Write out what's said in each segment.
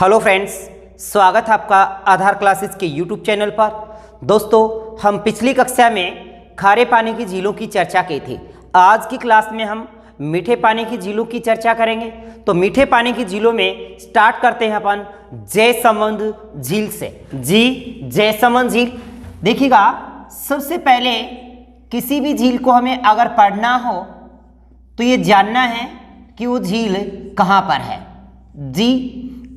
Hello friends, स्वागत है आपका आधार क्लासेस के यूट्यूब चैनल पर। दोस्तों, हम पिछली कक्षा में खारे पानी की झीलों की चर्चा की थी। आज की क्लास में हम मीठे पानी की झीलों की चर्चा करेंगे। तो मीठे पानी की झीलों में स्टार्ट करते हैं अपन जयसमंद झील से। जयसमंद झील देखिएगा, सबसे पहले किसी भी झील को हमें अगर पढ़ना हो तो ये जानना है कि वो झील कहाँ पर है।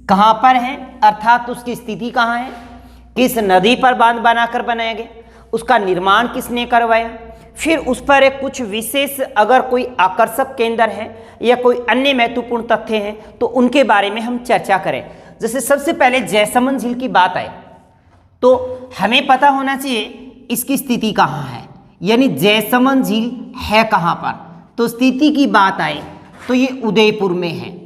कहाँ पर है अर्थात उसकी स्थिति कहाँ है, किस नदी पर बांध बनाकर बनाया गया, उसका निर्माण किसने करवाया, फिर उस पर एक कुछ विशेष अगर कोई आकर्षक केंद्र है या कोई अन्य महत्वपूर्ण तथ्य हैं तो उनके बारे में हम चर्चा करें। जैसे सबसे पहले जयसमंद झील की बात आए तो हमें पता होना चाहिए इसकी स्थिति कहाँ है, यानी जयसमंद झील है कहाँ पर। तो स्थिति की बात आए तो ये उदयपुर में है।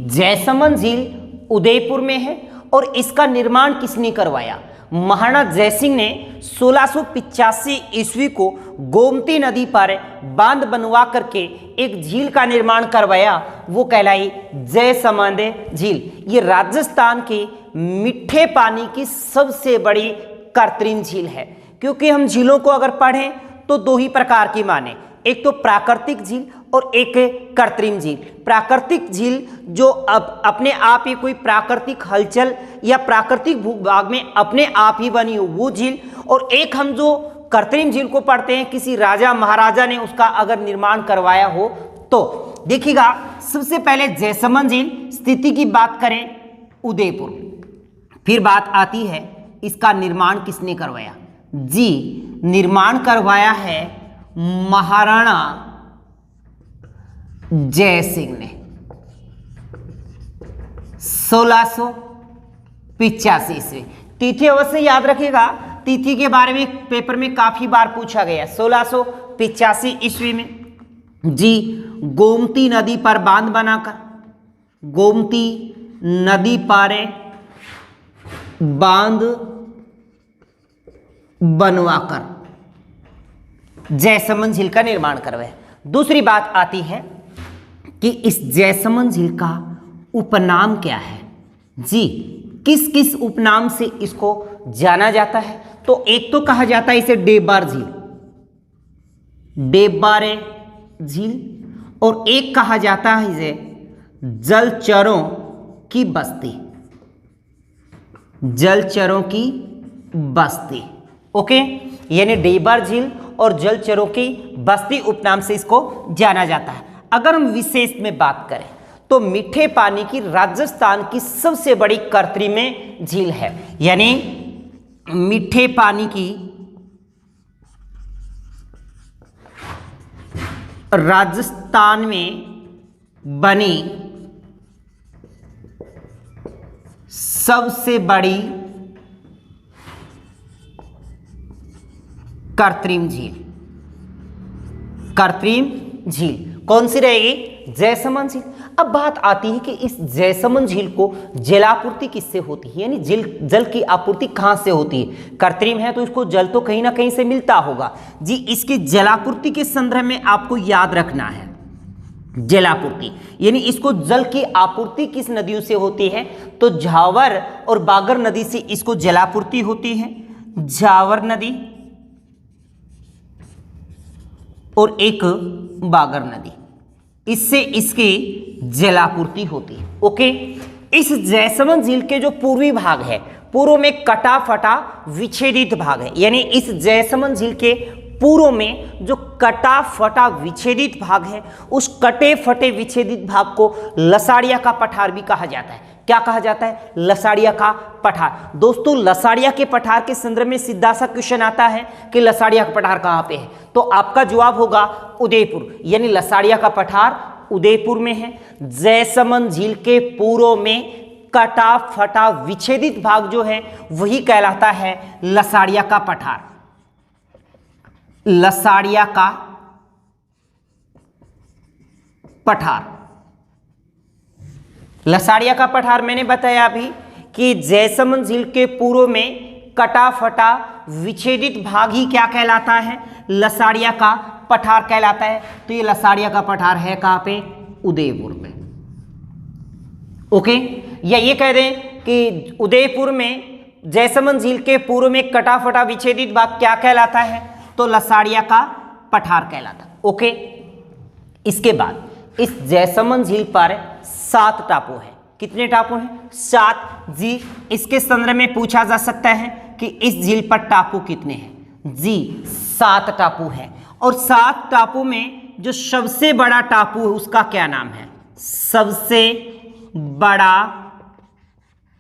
जयसमंद झील उदयपुर में है और इसका निर्माण किसने करवाया? महाराणा जयसिंह ने 1685 ईस्वी को गोमती नदी पर बांध बनवा करके एक झील का निर्माण करवाया, वो कहलाई जयसमंद झील। ये राजस्थान के मीठे पानी की सबसे बड़ी कृत्रिम झील है, क्योंकि हम झीलों को अगर पढ़ें तो दो ही प्रकार की माने, एक तो प्राकृतिक झील और एक कृत्रिम झील। प्राकृतिक झील जो अब अपने आप ही कोई प्राकृतिक हलचल या प्राकृतिक भूभाग में अपने आप ही बनी हो वो झील, और एक हम जो कृत्रिम झील को पढ़ते हैं किसी राजा महाराजा ने उसका अगर निर्माण करवाया हो। तो देखिएगा, सबसे पहले जयसमंद झील स्थिति की बात करें उदयपुर, फिर बात आती है इसका निर्माण किसने करवाया। निर्माण करवाया है महाराणा जयसिंह ने 1685 ईस्वी। तिथि अवश्य याद रखिएगा, तिथि के बारे में पेपर में काफी बार पूछा गया। 1685 ईस्वी में गोमती नदी पर बांध बनाकर, गोमती नदी पर बांध बनवाकर जयसमंद झील का निर्माण करवाया। दूसरी बात आती है कि इस जयसमंद झील का उपनाम क्या है। किस किस उपनाम से इसको जाना जाता है? तो एक तो कहा जाता है इसे डेब्बार झील, और एक कहा जाता है इसे जलचरों की बस्ती। ओके, यानी डेब्बार झील और जलचरों की बस्ती उपनाम से इसको जाना जाता है। अगर हम विशेष में बात करें तो मीठे पानी की राजस्थान की सबसे बड़ी कृत्रिम झील है, यानी मीठे पानी की राजस्थान में बनी सबसे बड़ी कृत्रिम झील कौन सी रहेगी? जयसमंद झील। अब बात आती है कि इस जयसमंद झील को जलापूर्ति किससे होती है, यानी जल की आपूर्ति कहां से होती है? कृत्रिम है तो इसको जल तो कहीं ना कहीं से मिलता होगा। इसकी जलापूर्ति के संदर्भ में आपको याद रखना है जलापूर्ति, यानी इसको जल की आपूर्ति किस नदियों से होती है? तो झावर और बागर नदी से इसको जलापूर्ति होती है। झावर नदी और एक बागर नदी, इससे इसकी जलापूर्ति होती है। ओके, इस जयसमंद झील के जो पूर्वी भाग है, पूर्व में कटा फटा विच्छेदित भाग है, यानी इस जयसमंद झील के पूर्व में जो कटा फटा विच्छेदित भाग है, उस कटे फटे विच्छेदित भाग को लसाड़िया का पठार भी कहा जाता है। क्या कहा जाता है? लसाड़िया का पठार। दोस्तों, लसाड़िया के पठार के संदर्भ में सीधा सा क्वेश्चन आता है कि लसाड़िया का पठार कहाँ पे है, तो आपका जवाब होगा उदयपुर, यानी लसाड़िया का पठार उदयपुर में है। जयसमंद झील के पूर्व में कटा फटा विच्छेदित भाग जो है वही कहलाता है लसाड़िया का पठार। लसाड़िया का पठार, लसाड़िया का पठार मैंने बताया अभी कि जयसमंद झील के पूर्व में कटा फटा विच्छेदित भाग ही क्या कहलाता है? लसाड़िया का पठार कहलाता है। तो ये लसाड़िया का पठार है कहाँ पे? उदयपुर में। ओके, या ये कह दें कि उदयपुर में जयसमंद झील के पूर्व में कटा फटा विच्छेदित भाग क्या कहलाता है, तो लसाड़िया का पठार कहलाता है। ओके, इसके बाद इस जयसमंद झील पर 7 टापू हैं। कितने टापू हैं? 7 जी। इसके संदर्भ में पूछा जा सकता है कि इस झील पर टापू कितने हैं? जी 7 टापू हैं। और 7 टापू में जो सबसे बड़ा टापू है उसका क्या नाम है? सबसे बड़ा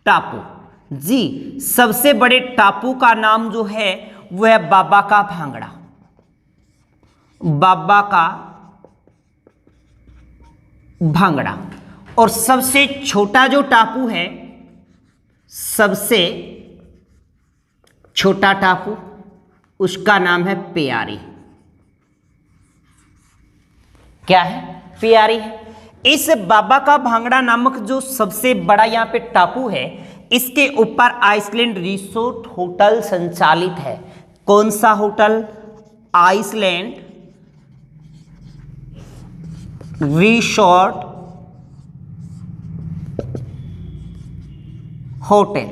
टापू जी, सबसे बड़े टापू का नाम जो है वो है बाबा का भांगड़ा। बाबा का भांगड़ा। और सबसे छोटा जो टापू है, सबसे छोटा टापू, उसका नाम है प्यारी। क्या है? प्यारी है। इस बाबा का भांगड़ा नामक जो सबसे बड़ा यहां पे टापू है, इसके ऊपर आइसलैंड रिसोर्ट होटल संचालित है। कौन सा होटल? आइसलैंड रिसोर्ट होटल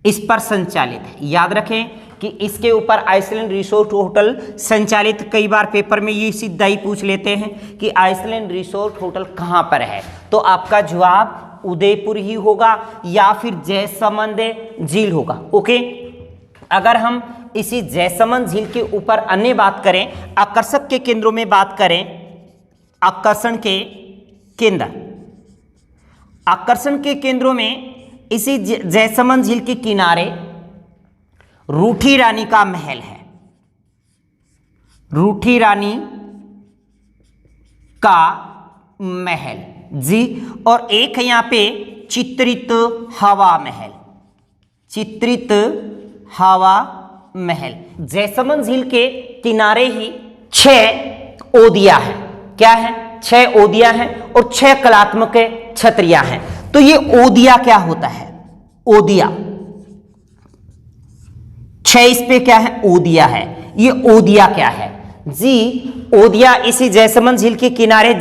इस पर संचालित है। याद रखें कि इसके ऊपर आइसलैंड रिसोर्ट होटल संचालित। कई बार पेपर में ये सीधा ही पूछ लेते हैं कि आइसलैंड रिसोर्ट होटल कहां पर है, तो आपका जवाब उदयपुर ही होगा या फिर जयसमंद झील होगा। ओके, अगर हम इसी जयसमंद झील के ऊपर अन्य बात करें, आकर्षक के केंद्रों में बात करें, आकर्षण के केंद्र, आकर्षण के केंद्रों में इसी जयसमंद झील के किनारे रूठी रानी का महल है। रूठी रानी का महल जी। और एक है यहां पे चित्रित हवा महल। चित्रित हवा महल। जयसमंद झील के किनारे ही 6 ओदिया है। क्या है? 6 ओदिया हैं और 6 कलात्मक छतरियां हैं। तो ये ओदिया क्या होता है? ओदिया 6 इस पे क्या है? ओदिया है। ये ओदिया क्या है जी? ओदिया इसी जयसमंद झील के किनारे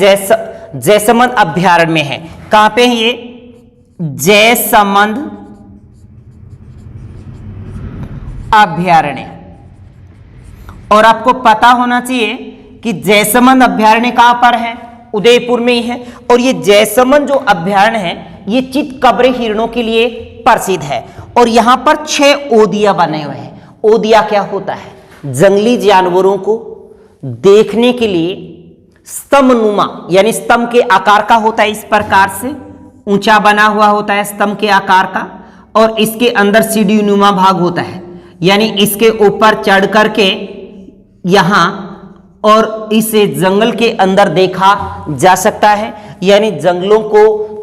जयसमंद अभ्यारण्य में है। कहां पे है ये? जयसमंद अभ्यारण्य। और आपको पता होना चाहिए कि जयसमंद अभ्यारण्य कहां पर है? उदयपुर में ही है। और ये जयसमंद जो अभ्यारण्य है ये चितकबरे हिरणों के लिए प्रसिद्ध है। और यहां पर 6 ओदिया बने हुए हैं। ओदिया क्या होता है? जंगली जानवरों को देखने के लिए स्तंभनुमा यानी स्तंभ के आकार का होता है। इस प्रकार से ऊंचा बना हुआ होता है स्तंभ के आकार का, और इसके अंदर सीढ़ीनुमा भाग होता है, यानी इसके ऊपर चढ़ करके यहां और इसे जंगल के अंदर देखा जा सकता है। यानी जंगलों को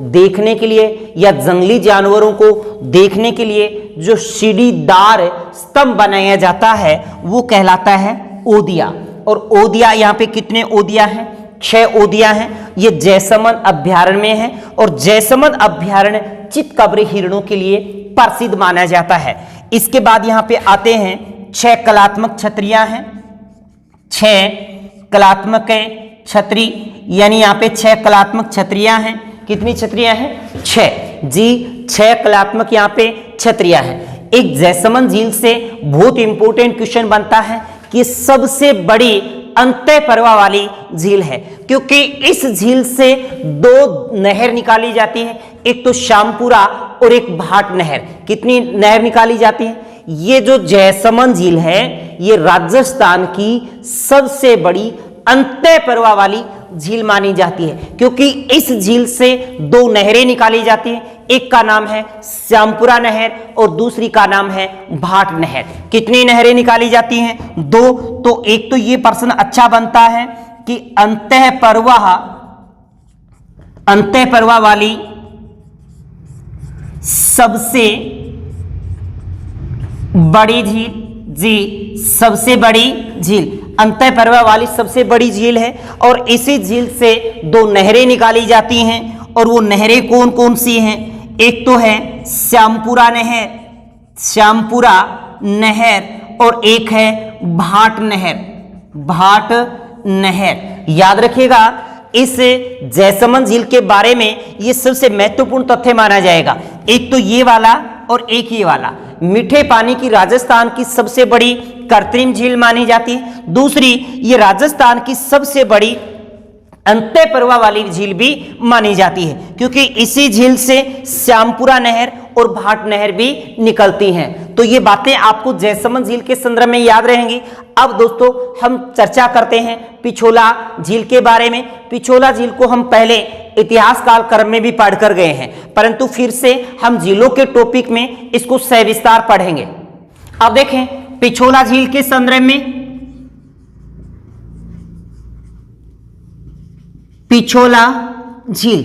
देखने के लिए या जंगली जानवरों को देखने के लिए जो सीढ़ीदार स्तंभ बनाया जाता है वो कहलाता है ओदिया। और ओदिया यहाँ पे कितने ओदिया हैं? 6 ओदिया हैं। ये जयसमंद अभ्यारण्य में है और जयसमंद अभ्यारण्य चितकबरे हिरणों के लिए प्रसिद्ध माना जाता है। इसके बाद यहाँ पे आते हैं 6 कलात्मक छतरियां हैं। 6 कलात्मक छतरी, यानी यहाँ पे 6 कलात्मक छतरियां हैं। कितनी छतरियां हैं? 6 जी। 6 कलात्मक यहाँ पे छतरियां हैं। एक जयसमंद झील से बहुत इंपॉर्टेंट क्वेश्चन बनता है कि सबसे बड़ी अंतः प्रवाह वाली झील है, क्योंकि इस झील से 2 नहर निकाली जाती है, एक तो श्यामपुरा और एक भाट नहर। कितनी नहर निकाली जाती है? ये जो जयसमंद झील है ये राजस्थान की सबसे बड़ी अंतः प्रवाह वाली झील मानी जाती है, क्योंकि इस झील से 2 नहरें निकाली जाती हैं। एक का नाम है श्यामपुरा नहर और दूसरी का नाम है भाट नहर। कितनी नहरें निकाली जाती हैं? 2। तो एक तो ये प्रश्न अच्छा बनता है कि अंतः प्रवाह वाली सबसे बड़ी झील जी, सबसे बड़ी झील अंतः प्रवाह वाली सबसे बड़ी झील है। और इसी झील से 2 नहरें निकाली जाती हैं, और वो नहरें कौन कौन सी हैं? एक तो है श्यामपुरा नहर, श्यामपुरा नहर, और एक है भाट नहर, भाट नहर। याद रखिएगा इस जैसमंद झील के बारे में ये सबसे महत्वपूर्ण तथ्य माना जाएगा। एक तो ये वाला और एक ये वाला, मीठे पानी की राजस्थान की सबसे बड़ी कृत्रिम झील मानी जाती है। दूसरी, ये राजस्थान की सबसे बड़ी अंत्य प्रवाह वाली झील भी मानी जाती है, क्योंकि इसी झील से श्यामपुरा नहर और भाट नहर भी निकलती हैं। तो ये बातें आपको जैसमंद झील के संदर्भ में याद रहेंगी। अब दोस्तों हम चर्चा करते हैं पिछोला झील के बारे में। पिछोला झील को हम पहले इतिहास काल क्रम में भी पढ़कर गए हैं, परंतु फिर से हम झीलों के टॉपिक में इसको सविस्तार पढ़ेंगे। अब देखें पिछोला झील के संदर्भ में, पिछोला झील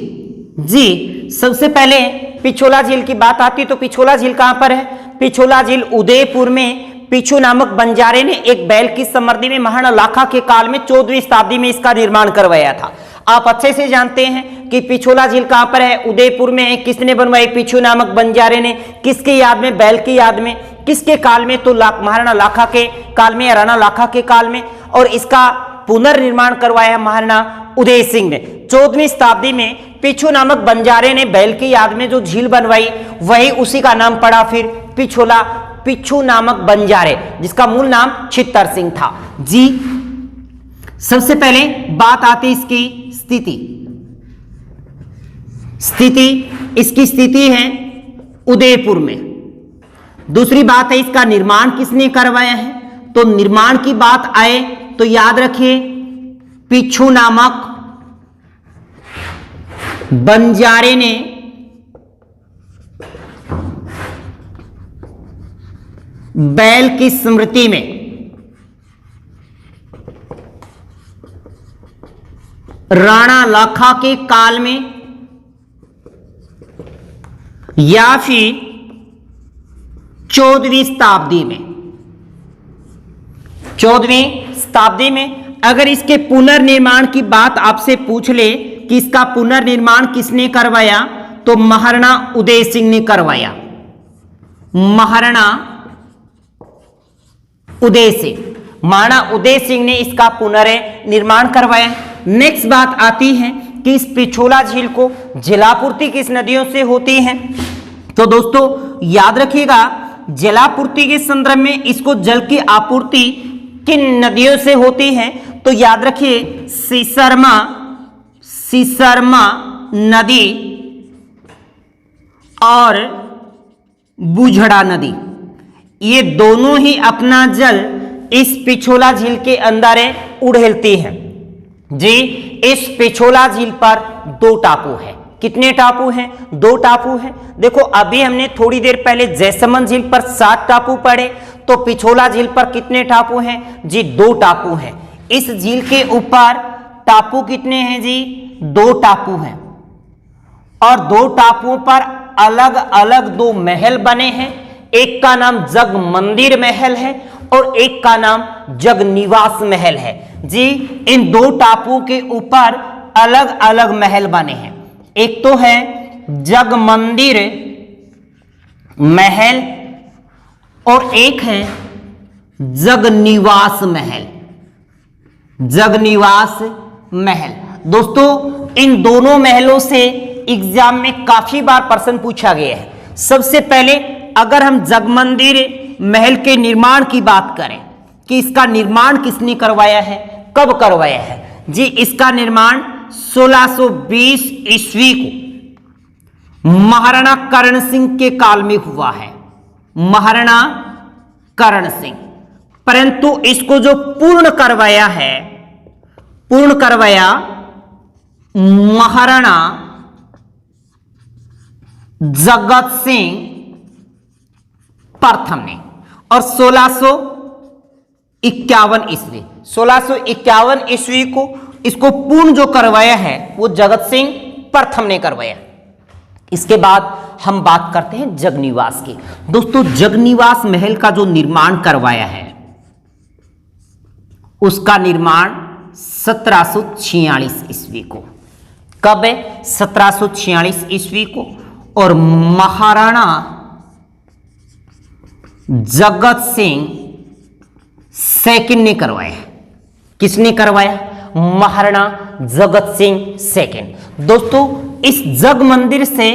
जी, सबसे पहले पिछोला झील की बात आती तो पिछोला झील कहां पर है? पिछोला झील उदयपुर में पिछू नामक बंजारे ने एक बैल की समृद्धि में महाराणा लाखा के काल में 14वीं शताब्दी में इसका निर्माण करवाया था। आप अच्छे से जानते हैं कि पिछोला झील कहां पर है? उदयपुर में है। किसने बनवाई? पिछू नामक बंजारे ने। किसकी याद में? बैल की याद में। किसके काल में? तो महाराणा लाखा के काल में, राणा लाखा के काल में। और इसका पुनर्निर्माण करवाया महाराणा उदय सिंह ने। 14वीं शताब्दी में पिछू नामक बंजारे ने बैल की याद में जो झील बनवाई, वही उसी का नाम पड़ा फिर पिछोला, पिछू नामक बंजारे, जिसका मूल नाम छित्तर सिंह था जी। सबसे पहले बात आती इसकी स्थिति। इसकी स्थिति है उदयपुर में। दूसरी बात है इसका निर्माण किसने करवाया है? तो निर्माण की बात आए तो याद रखिए पिछू नामक बंजारे ने बैल की स्मृति में राणा लाखा के काल में या फिर 14वीं शताब्दी में, 14वीं शताब्दी में अगर इसके पुनर्निर्माण की बात आपसे पूछ ले कि इसका पुनर्निर्माण किसने करवाया, तो महाराणा उदय सिंह ने करवाया। महाराणा उदय सिंह ने इसका पुनर्निर्माण करवाया। नेक्स्ट बात आती है कि इस पिछोला झील को जलापूर्ति किस नदियों से होती है? तो दोस्तों याद रखिएगा, जलापूर्ति के संदर्भ में इसको जल की आपूर्ति किन नदियों से होती है? तो याद रखिए सिसरमा नदी और बुझड़ा नदी, ये दोनों ही अपना जल इस पिछोला झील के अंदर उड़ेलती हैं जी। इस पिछोला झील पर 2 टापू है। कितने टापू हैं? 2 टापू हैं। देखो अभी हमने थोड़ी देर पहले जैसमंद झील पर 7 टापू पढ़े, तो पिछोला झील पर कितने टापू हैं जी? 2 टापू हैं। इस झील के ऊपर टापू कितने हैं जी? 2 टापू हैं। और 2 टापुओं पर अलग अलग 2 महल बने हैं। एक का नाम जग मंदिर महल है और एक का नाम जग निवास महल है जी। इन 2 टापुओं के ऊपर अलग अलग महल बने हैं। एक तो है जग मंदिर महल और एक है जग निवास महल। जग निवास महल दोस्तों, इन दोनों महलों से एग्जाम में काफी बार प्रश्न पूछा गया है। सबसे पहले अगर हम जगमंदिर महल के निर्माण की बात करें कि इसका निर्माण किसने करवाया है, कब करवाया है जी? इसका निर्माण 1620 ईस्वी को महाराणा कर्ण सिंह के काल में हुआ है। महाराणा कर्ण सिंह, परंतु इसको जो पूर्ण करवाया महाराणा जगत सिंह प्रथम ने। और 1651 ईस्वी को इसको पूर्ण जो करवाया है वो जगत सिंह प्रथम ने करवाया। इसके बाद हम बात करते हैं जगनिवास की। दोस्तों जगनिवास महल का जो निर्माण करवाया है उसका निर्माण 1746 ईस्वी को। कब है? 1746 ईस्वी को। और महाराणा जगत सिंह सेकंड ने करवाया। किसने करवाया? महाराणा जगत सिंह सेकंड। दोस्तों इस जग मंदिर से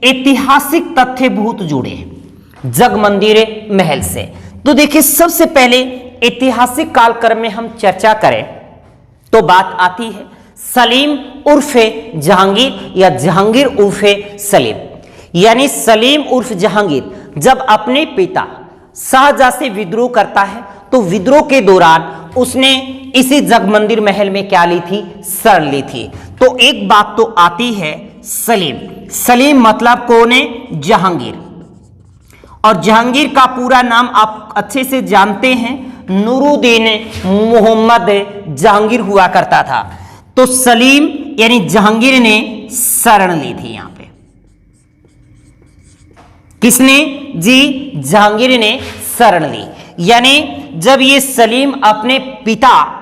ऐतिहासिक तथ्य बहुत जुड़े हैं जग मंदिर महल से। तो देखिए सबसे पहले ऐतिहासिक कालक्रम में हम चर्चा करें तो बात आती है सलीम उर्फे जहांगीर या जहांगीर उर्फे सलीम, यानी सलीम उर्फ जहांगीर जब अपने पिता शाहजहां से विद्रोह करता है तो विद्रोह के दौरान उसने इसी जग मंदिर महल में क्या ली थी, शरण ली थी। तो एक बात तो आती है सलीम, सलीम मतलब कौन है, जहांगीर, और जहांगीर का पूरा नाम आप अच्छे से जानते हैं नूरुद्दीन मोहम्मद जहांगीर हुआ करता था। तो सलीम यानी जहांगीर ने शरण ली थी यहां पे, किसने जी, जहांगीर ने शरण ली। यानी जब ये सलीम अपने पिता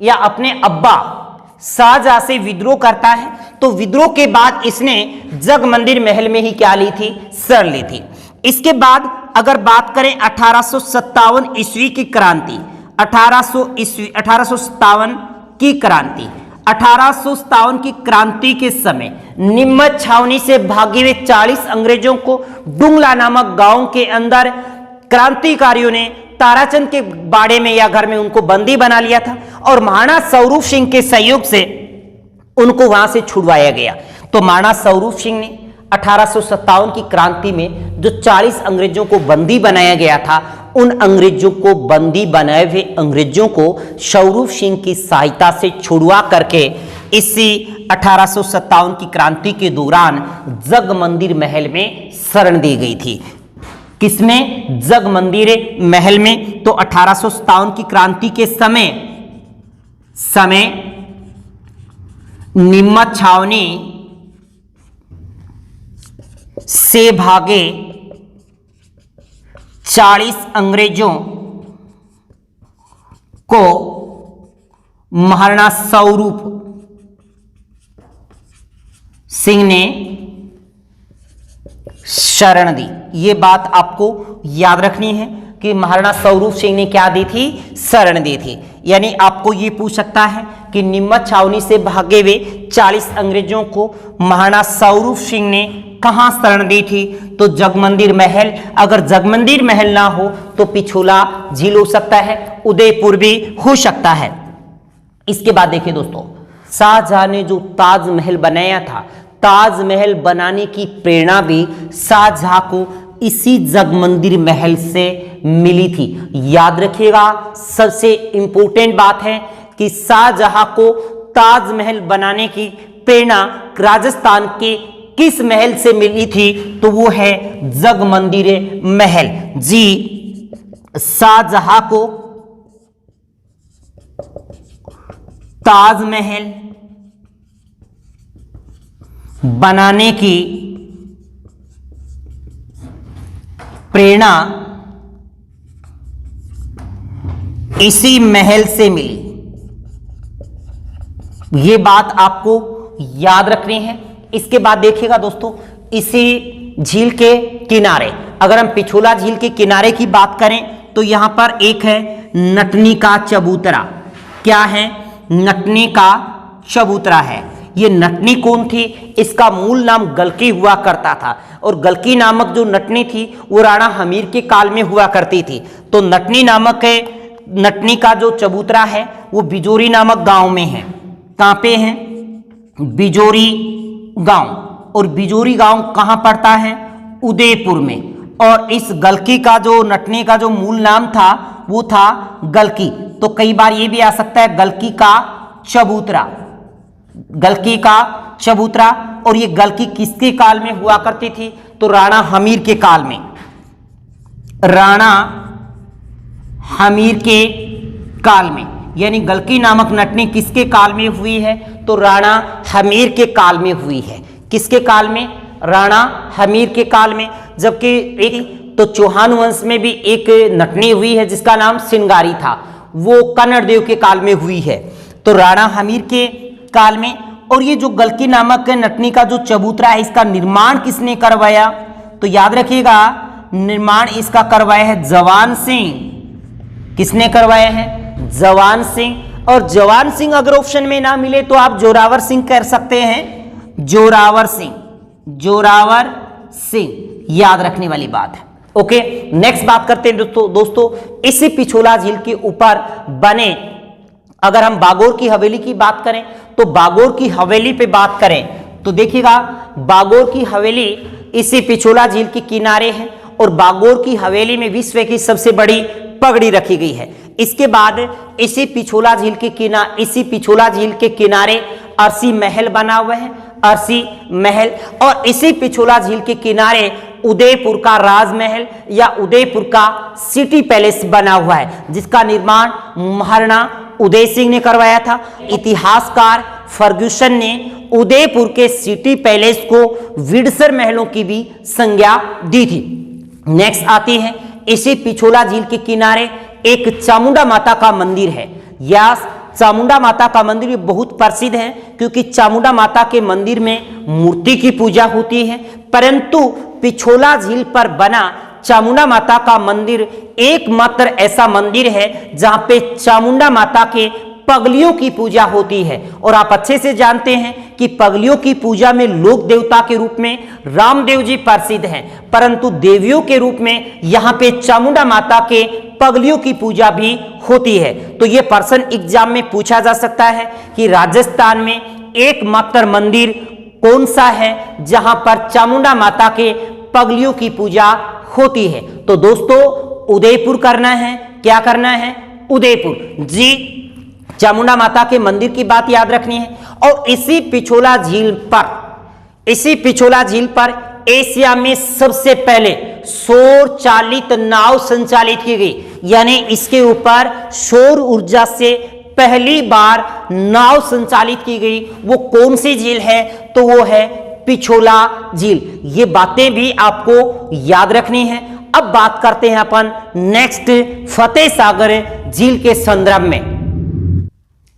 या अपने अब्बा शाहजहां से विद्रोह करता है तो विद्रोह के बाद इसने जग मंदिर महल में ही क्या ली थी, शरण ली थी। इसके बाद अगर बात करें 1857 ईस्वी की क्रांति, 1857 की क्रांति, 1857 की क्रांति के समय नीमच छावनी से भागे हुए 40 अंग्रेजों को डुंगला नामक गांव के अंदर क्रांतिकारियों ने ताराचंद के बाड़े में या घर में उनको बंदी बना लिया था और महाराणा स्वरूप सिंह के सहयोग से उनको वहां से छुड़वाया गया। तो महाराणा स्वरूप सिंह ने 1857 की क्रांति में जो 40 अंग्रेजों को बंदी बनाया गया था, उन अंग्रेजों को, बंदी बनाए हुए अंग्रेजों को स्वरूप सिंह की सहायता से छुड़वा करके इसी 1857 की क्रांति के दौरान जग मंदिर महल में शरण दी गई थी। किसमें, जग मंदिर महल में। तो 1857 की क्रांति के समय नीमच छावनी से भागे 40 अंग्रेजों को महाराणा स्वरूप सिंह ने शरण दी। ये बात आपको याद रखनी है कि महाराणा स्वरूप सिंह ने क्या दी थी, शरण दी थी। यानी आपको ये पूछ सकता है कि नीमच छावनी से भागे हुए 40 अंग्रेजों को महाराणा स्वरूप सिंह ने कहां शरण दी थी, तो जगमंदिर महल। अगर जगमंदिर महल ना हो तो पिछोला झील हो सकता है, उदयपुर भी हो सकता है। इसके बाद देखिए दोस्तों, शाहजहां ने जो ताजमहल बनाया था, ताजमहल बनाने की प्रेरणा भी शाहजहां को इसी जगमंदिर महल से मिली थी। याद रखिएगा, सबसे इंपॉर्टेंट बात है कि शाहजहां को ताजमहल बनाने की प्रेरणा राजस्थान के किस महल से मिली थी, तो वो है जगमंदिर महल। जी, शाहजहां को ताजमहल बनाने की प्रेरणा इसी महल से मिली। ये बात आपको याद रखनी है। इसके बाद देखिएगा दोस्तों, इसी झील के किनारे, अगर हम पिछोला झील के किनारे की बात करें तो यहां पर एक है नटनी का चबूतरा। क्या है, नटनी का चबूतरा है। ये नटनी कौन थी, इसका मूल नाम गलकी हुआ करता था, और गलकी नामक जो नटनी थी वो राणा हमीर के काल में हुआ करती थी। तो नटनी नामक नटनी का जो चबूतरा है वो बिजोरी नामक गांव में है। कहां पे है, बिजोरी गांव। और बिजोरी गांव कहां पड़ता है, उदयपुर में। और इस गलकी का जो, नटनी का जो मूल नाम था वो था गलकी। तो कई बार ये भी आ सकता है गलकी का चबूतरा, गलकी का चबूतरा। और ये गलकी किसके काल में हुआ करती थी, तो राणा हमीर के काल में। राणा हमीर के काल में, यानी गलकी नामक नटनी किसके काल में हुई है, तो राणा हमीर के काल में हुई है। किसके काल में, राणा हमीर के काल में। जबकि एक तो चौहान वंश में भी एक नटनी हुई है जिसका नाम सिंगारी था, वो कन्नड़ देव के काल में हुई है। तो राणा हमीर के काल में। और ये जो गलकी नामक नटनी का जो चबूतरा है, इसका निर्माण किसने करवाया, तो याद रखिएगा, निर्माण इसका करवाया है जवान सिंह। किसने करवाया है, जवान सिंह। और जवान सिंह अगर ऑप्शन में ना मिले तो आप जोरावर सिंह कर सकते हैं, जोरावर सिंह, जोरावर सिंह, याद रखने वाली बात है। ओके, नेक्स्ट बात करते हैं दोस्तों इसी पिछोला झील के ऊपर बने, अगर हम बागोर की हवेली की बात करें तो बागोर की हवेली पे बात करें तो देखिएगा बागोर की हवेली इसी पिछोला झील के किनारे है और बागोर की हवेली में विश्व की सबसे बड़ी पगड़ी रखी गई है। इसके बाद इसी पिछोला झील के किनारे अरसी महल बना हुआ है, अरसी महल, और इसी पिछोला झील के किनारे उदयपुर का राजमहल या उदयपुर का सिटी पैलेस बना हुआ है, जिसका निर्माण महाराणा उदय सिंह ने करवाया था। इतिहासकार फर्ग्यूसन ने उदयपुर के सिटी पैलेस को विंडसर महलों की भी संज्ञा दी थी। नेक्स्ट आती है इसी पिछोला झील के किनारे एक चामुंडा माता का मंदिर है। यस, चामुंडा माता का मंदिर बहुत प्रसिद्ध है क्योंकि चामुंडा माता के मंदिर में मूर्ति की पूजा होती है, परंतु पिछोला झील पर बना चामुंडा माता का मंदिर एकमात्र ऐसा मंदिर है जहां पे चामुंडा माता के पगलियों की पूजा होती है। और आप अच्छे से जानते हैं कि पगलियों की पूजा में लोक देवता के रूप में रामदेव जी प्रसिद्ध हैं, परंतु देवियों के रूप में यहाँ पे चामुंडा माता के पगलियों की पूजा भी होती है। तो ये प्रश्न एग्जाम में पूछा जा सकता है कि राजस्थान में एकमात्र मंदिर कौन सा है जहां पर चामुंडा माता के पगलियों की पूजा होती है। तो दोस्तों उदयपुर करना है, क्या करना है, उदयपुर जी, चामुंडा माता के मंदिर की बात याद रखनी है। और इसी पिछोला झील पर एशिया में सबसे पहले सौर चालित नाव संचालित की गई, यानी इसके ऊपर सौर ऊर्जा से पहली बार नाव संचालित की गई। वो कौन सी झील है, तो वो है पिछोला झील। ये बातें भी आपको याद रखनी है। अब बात करते हैं अपन नेक्स्ट फतेह सागर झील के संदर्भ में।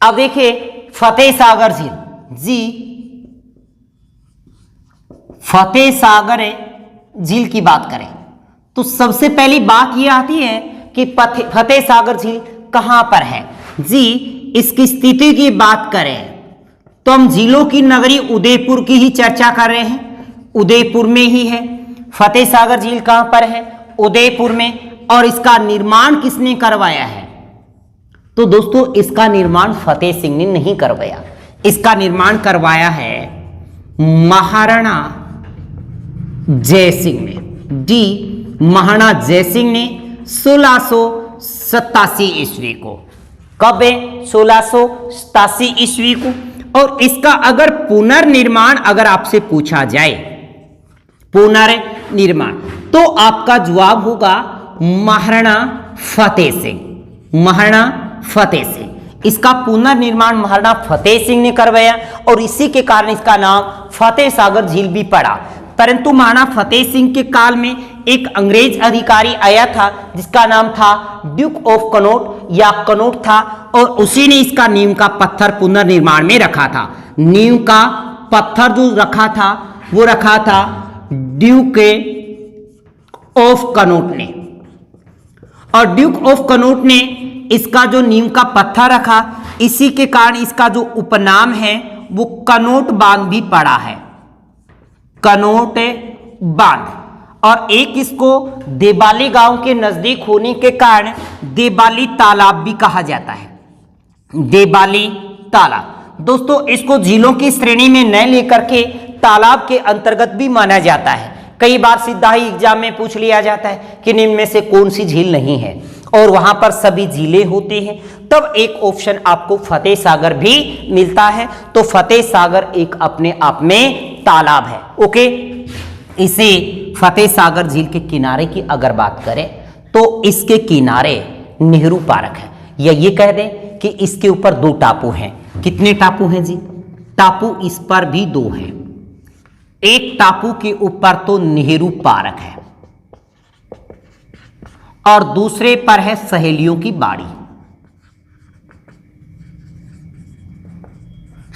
अब देखिए फतेह सागर झील जी, फतेह सागर झील की बात करें तो सबसे पहली बात यह आती है कि फतेह सागर झील कहां पर है जी। इसकी स्थिति की बात करें तो हम झीलों की नगरी उदयपुर की ही चर्चा कर रहे हैं, उदयपुर में ही है। फतेह सागर झील कहां पर है, उदयपुर में। और इसका निर्माण किसने करवाया है, तो दोस्तों इसका निर्माण फतेह सिंह ने नहीं करवाया, इसका निर्माण करवाया है महाराणा जयसिंह ने। डी, महाराणा जयसिंह ने 1687 ईस्वी को, कब है, 1687 ईस्वी को। और इसका अगर पुनर्निर्माण अगर आपसे पूछा जाए, पुनर्निर्माण, तो आपका जवाब होगा महाराणा फतेह सिंह, महाराणा फतेह सिंह। इसका पुनर्निर्माण महाराणा फतेह सिंह ने करवाया और इसी के कारण इसका नाम फतेह सागर झील भी पड़ा। परंतु महाराणा फतेह सिंह के काल में एक अंग्रेज अधिकारी आया था जिसका नाम था ड्यूक ऑफ कनॉट या कनॉट था, और उसी ने इसका नींव का पत्थर पुनर्निर्माण में रखा था। नींव का पत्थर जो रखा था वो रखा था ड्यूक ऑफ कनॉट ने, और ड्यूक ऑफ कनॉट ने इसका जो नींव का पत्थर रखा, इसी के कारण इसका जो उपनाम है वो कनॉट बांध भी पड़ा है, कनॉट बांध। और एक इसको देबाली गांव के नजदीक होने के कारण देबाली तालाब भी कहा जाता है, देबाली तालाब। दोस्तों इसको झीलों की श्रेणी में न लेकर के तालाब के अंतर्गत भी माना जाता है। कई बार सीधा ही एग्जाम में पूछ लिया जाता है कि निम्न में से कौन सी झील नहीं है, और वहां पर सभी झीलें होती हैं, तब एक ऑप्शन आपको फतेह सागर भी मिलता है। तो फतेह सागर एक अपने आप में तालाब है। ओके, इसे फतेह सागर झील के किनारे की अगर बात करें तो इसके किनारे नेहरू पार्क है, या ये कह दें कि इसके ऊपर 2 टापू हैं। कितने टापू हैं जी, टापू इस पर भी 2 हैं। एक टापू के ऊपर तो नेहरू पार्क है और दूसरे पर है सहेलियों की बाड़ी,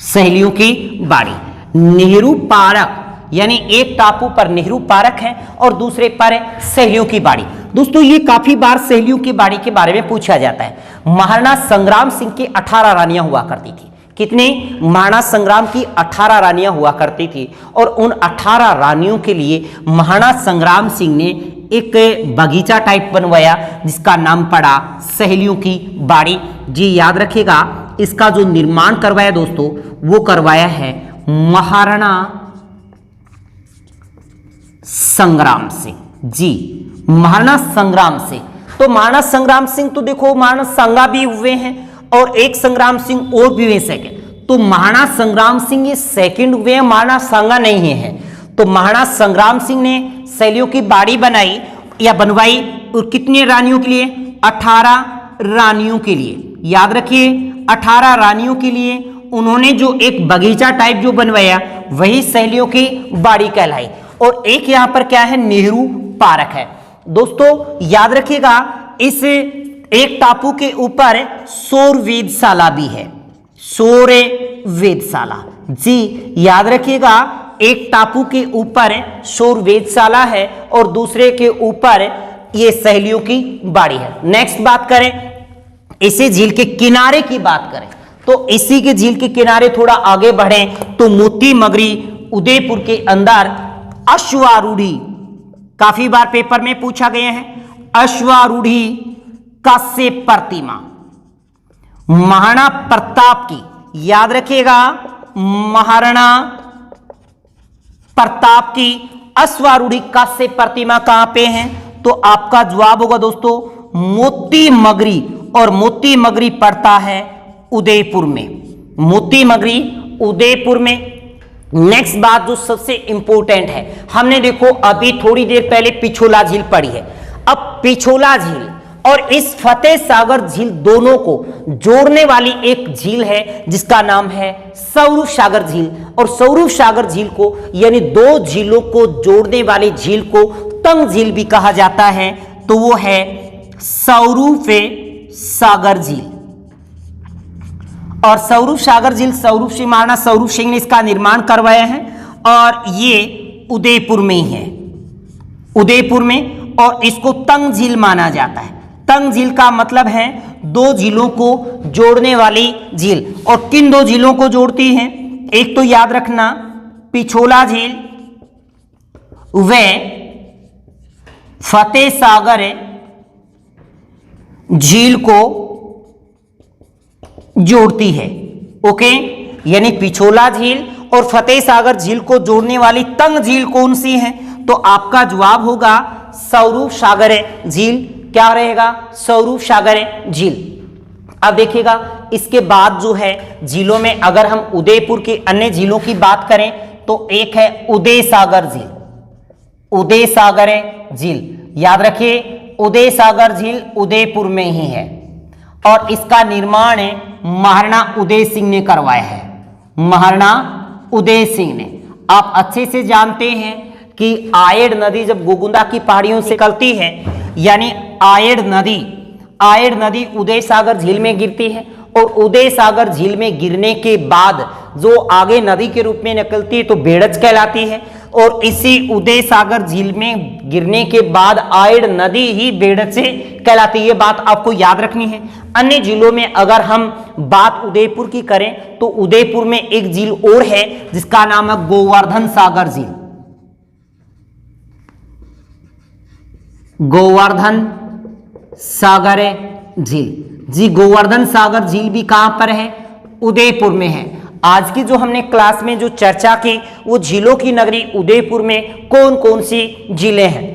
सहेलियों की बाड़ी। नेहरू पार्क यानी एक टापू पर नेहरू पार्क है और दूसरे पर है सहेलियों की बाड़ी। दोस्तों ये काफी बार सहेलियों की बाड़ी के बारे में पूछा जाता है। महाराणा संग्राम सिंह की 18 रानियां हुआ करती थी। कितनी? महाराणा संग्राम की 18 रानियां हुआ करती थी और उन 18 रानियों के लिए महाराणा संग्राम सिंह ने एक बगीचा टाइप बनवाया जिसका नाम पड़ा सहेलियों की बाड़ी। जी याद रखिएगा, इसका जो निर्माण करवाया दोस्तों वो करवाया है महाराणा संग्राम सिंह। जी महाराणा संग्राम सिंह। तो महाराणा संग्राम सिंह तो देखो महाराणा संगा भी हुए हैं और एक संग्राम सिंह और भी हुए सेकंड। तो महाराणा संग्राम सिंह ये सेकंड हुए हैं, महाराणा संगा नहीं है। तो महाराणा संग्राम सिंह ने सहेलियों की बाड़ी बनाई या बनवाई और कितनी रानियों के लिए? 18 रानियों के लिए। याद रखिए 18 रानियों के लिए उन्होंने जो एक बगीचा टाइप जो बनवाया वही सहेलियों की बाड़ी कहलाई। और एक यहां पर क्या है? नेहरू पार्क है। दोस्तों याद रखिएगा इस एक टापू के ऊपर सौर वेधशाला भी है, सौर वेधशाला। जी याद रखिएगा एक टापू के ऊपर सौर वेधशाला है और दूसरे के ऊपर ये सहेलियों की बाड़ी है। नेक्स्ट बात करें इसी झील के किनारे की बात करें तो इसी के झील के किनारे थोड़ा आगे बढ़े तो मोती मगरी उदयपुर के अंदर अश्वारूढ़ी, काफी बार पेपर में पूछा गया है, अश्वारूढ़ी कांस्य प्रतिमा महाराणा प्रताप की। याद रखिएगा महाराणा प्रताप की अश्वारूढ़ी कांस्य प्रतिमा कहां पे है? तो आपका जवाब होगा दोस्तों मोती मगरी, और मोती मगरी पड़ता है उदयपुर में, मोती मगरी उदयपुर में। नेक्स्ट बात जो सबसे इंपॉर्टेंट है, हमने देखो अभी थोड़ी देर पहले पिछोला झील पढ़ी है। अब पिछोला झील और इस फतेह सागर झील दोनों को जोड़ने वाली एक झील है जिसका नाम है सौरभ सागर झील। और सौरभ सागर झील को यानी दो झीलों को जोड़ने वाली झील को तंग झील भी कहा जाता है। तो वो है सौरभ सागर झील। और सौरभ सागर झील सौरभ सिंह, महाराणा सौरभ सिंह ने इसका निर्माण करवाया है और ये उदयपुर में ही है, उदयपुर में। और इसको तंग झील माना जाता है। तंग झील का मतलब है दो झीलों को जोड़ने वाली झील। और किन दो झीलों को जोड़ती है? एक तो याद रखना पिछोला झील व फतेह सागर झील को जोड़ती है। ओके, यानी पिछोला झील और फतेह सागर झील को जोड़ने वाली तंग झील कौन सी है? तो आपका जवाब होगा सौरभ सागर झील। क्या रहेगा? सौरभ सागर झील। अब देखिएगा इसके बाद जो है झीलों में अगर हम उदयपुर की अन्य झीलों की बात करें तो एक है उदय सागर झील, उदय सागर झील। याद रखिए उदय सागर झील उदयपुर में ही है और इसका निर्माण महाराणा उदय सिंह ने करवाया है, महाराणा उदय सिंह ने। आप अच्छे से जानते हैं कि आयड़ नदी जब गोगुंदा की पहाड़ियों से निकलती है यानी आयड़ नदी उदय सागर झील में गिरती है और उदय सागर झील में गिरने के बाद जो आगे नदी के रूप में निकलती है तो बेड़च कहलाती है। और इसी उदय सागर झील में गिरने के बाद आयड़ नदी ही बेड़च से कहलाती है। ये बात आपको याद रखनी है। अन्य झीलों में अगर हम बात उदयपुर की करें तो उदयपुर में एक झील और है जिसका नाम है गोवर्धन सागर झील, गोवर्धन सागर झील। जी गोवर्धन सागर झील भी कहां पर है? उदयपुर में है। आज की जो हमने क्लास में जो चर्चा की वो झीलों की नगरी उदयपुर में कौन कौन सी झीलें हैं।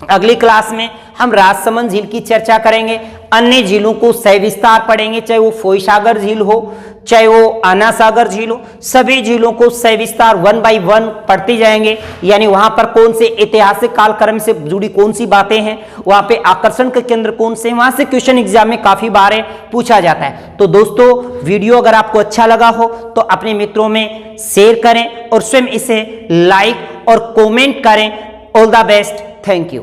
अगली क्लास में हम राजसमंद झील की चर्चा करेंगे, अन्य झीलों को सविस्तार पढ़ेंगे, चाहे वो फोई सागर झील हो चाहे वो आना सागर झील हो, सभी झीलों को सविस्तार 1 बाय 1 पढ़ते जाएंगे। यानी वहां पर कौन से ऐतिहासिक कालक्रम से जुड़ी कौन सी बातें हैं, वहां पे आकर्षण के केंद्र कौन से, वहां से क्वेश्चन एग्जाम में काफी बार पूछा जाता है। तो दोस्तों वीडियो अगर आपको अच्छा लगा हो तो अपने मित्रों में शेयर करें और स्वयं इसे लाइक और कमेंट करें। All the best, thank you.